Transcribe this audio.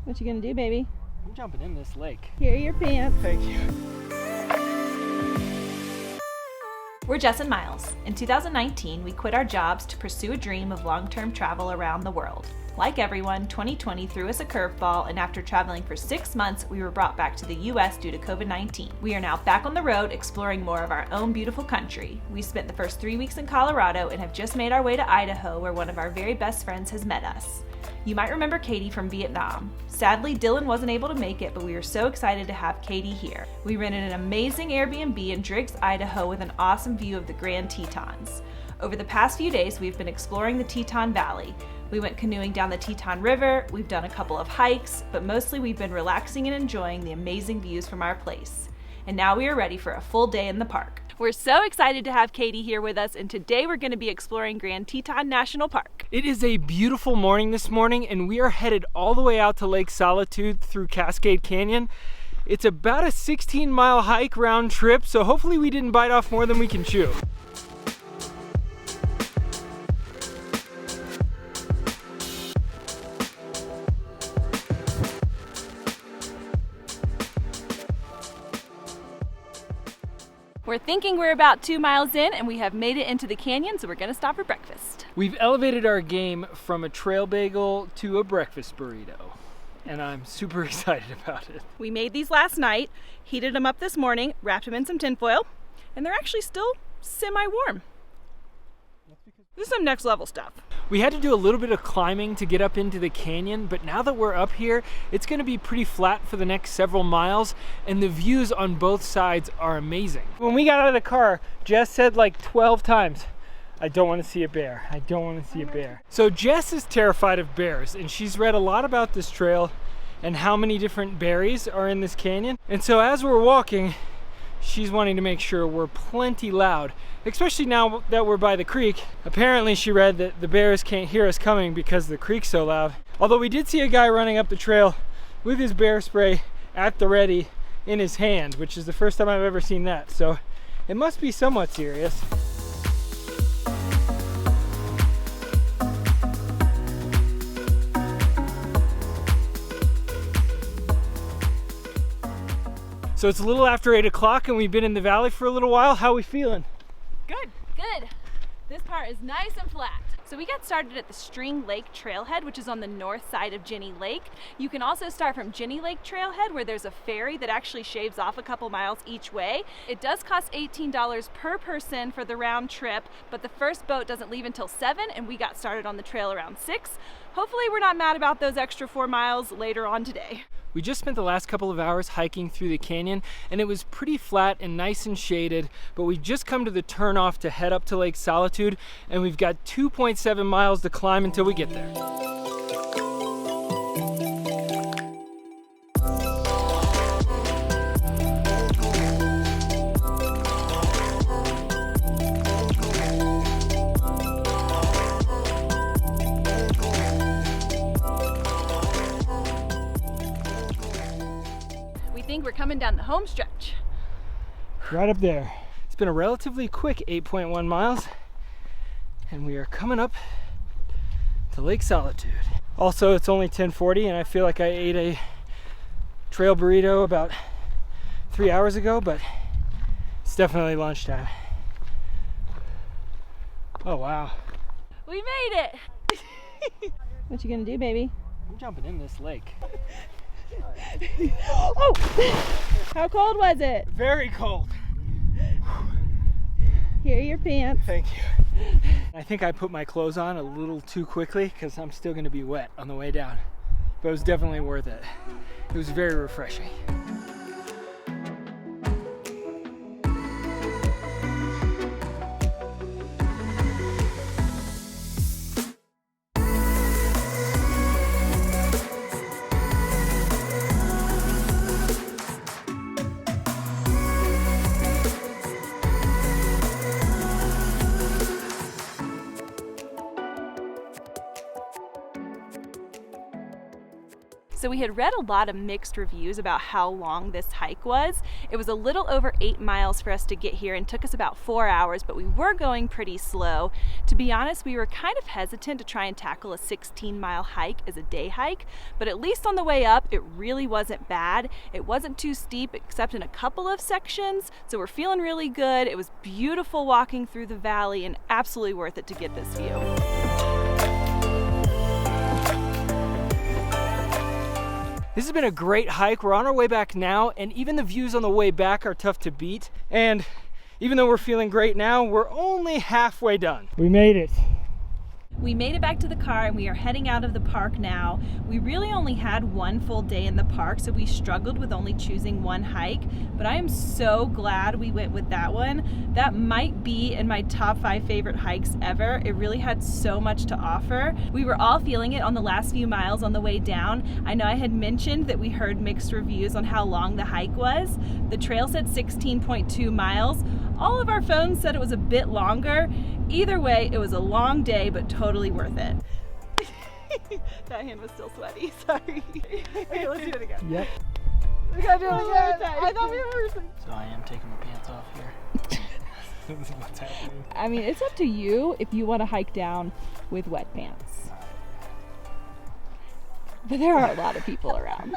What you gonna do, baby? I'm jumping in this lake. Here are your pants. Thank you. We're Jess and Miles. In 2019, we quit our jobs to pursue a dream of long-term travel around the world. Like everyone, 2020 threw us a curveball, and after traveling for 6 months, we were brought back to the US due to COVID-19. We are now back on the road exploring more of our own beautiful country. We spent the first 3 weeks in Colorado and have just made our way to Idaho, where one of our very best friends has met us. You might remember Katie from Vietnam. Sadly, Dylan wasn't able to make it, but we were so excited to have Katie here. We rented an amazing Airbnb in Driggs, Idaho with an awesome view of the Grand Tetons. Over the past few days, we've been exploring the Teton Valley. We went canoeing down the Teton River, we've done a couple of hikes, but mostly we've been relaxing and enjoying the amazing views from our place. And now we are ready for a full day in the park. We're so excited to have Katie here with us, and today we're going to be exploring Grand Teton National Park. It is a beautiful morning this morning, and we are headed all the way out to Lake Solitude through Cascade Canyon. It's about a 16-mile hike round trip, so hopefully we didn't bite off more than we can chew. We're thinking we're about 2 miles in, and we have made it into the canyon, so we're gonna stop for breakfast. We've elevated our game from a trail bagel to a breakfast burrito, and I'm super excited about it. We made these last night, heated them up this morning, wrapped them in some tinfoil, and they're actually still semi-warm. This is some next level stuff. We had to do a little bit of climbing to get up into the canyon, but now that we're up here, it's going to be pretty flat for the next several miles, and the views on both sides are amazing. When we got out of the car, Jess said like 12 times, I don't want to see a bear. I don't want to see a bear. So Jess is terrified of bears, and she's read a lot about this trail and how many different berries are in this canyon. And so as we're walking, she's wanting to make sure we're plenty loud, especially now that we're by the creek. Apparently she read that the bears can't hear us coming because the creek's so loud. Although we did see a guy running up the trail with his bear spray at the ready in his hand, which is the first time I've ever seen that. So it must be somewhat serious. So it's a little after 8 o'clock and we've been in the valley for a little while. How are we feeling? Good. This part is nice and flat. So we got started at the String Lake Trailhead, which is on the north side of Jenny Lake. You can also start from Jenny Lake Trailhead, where there's a ferry that actually shaves off a couple miles each way. It does cost $18 per person for the round trip, but the first boat doesn't leave until 7, and we got started on the trail around 6. Hopefully we're not mad about those extra 4 miles later on today. We just spent the last couple of hours hiking through the canyon, and it was pretty flat and nice and shaded, but we've just come to the turnoff to head up to Lake Solitude, and we've got 2.7 miles to climb until we get there. We're coming down the home stretch. Right up there. It's been a relatively quick 8.1 miles, and we are coming up to Lake Solitude. Also, it's only 10:40, and I feel like I ate a trail burrito about 3 hours ago, but it's definitely lunchtime. Oh wow. We made it! What you gonna do, baby? I'm jumping in this lake. Oh! How cold was it? Very cold. Here are your pants. Thank you. I think I put my clothes on a little too quickly because I'm still going to be wet on the way down. But it was definitely worth it. It was very refreshing. So we had read a lot of mixed reviews about how long this hike was. It was a little over 8 miles for us to get here and took us about 4 hours, but we were going pretty slow. To be honest, we were kind of hesitant to try and tackle a 16-mile hike as a day hike, but at least on the way up, it really wasn't bad. It wasn't too steep except in a couple of sections, so we're feeling really good. It was beautiful walking through the valley and absolutely worth it to get this view. This has been a great hike. We're on our way back now, and even the views on the way back are tough to beat. And even though we're feeling great now, we're only halfway done. We made it. We made it back to the car and we are heading out of the park now. We really only had one full day in the park, so we struggled with only choosing one hike, but I am so glad we went with that one. That might be in my top 5 favorite hikes ever. It really had so much to offer. We were all feeling it on the last few miles on the way down. I know I had mentioned that we heard mixed reviews on how long the hike was. The trail said 16.2 miles. All of our phones said it was a bit longer. Either way, it was a long day, but totally worth it. That hand was still sweaty, sorry. Okay, let's do it again. Yep. We gotta do it again. I thought we were rehearsing. So I am taking my pants off here. What's happening? I mean, it's up to you if you want to hike down with wet pants. But there are a lot of people around.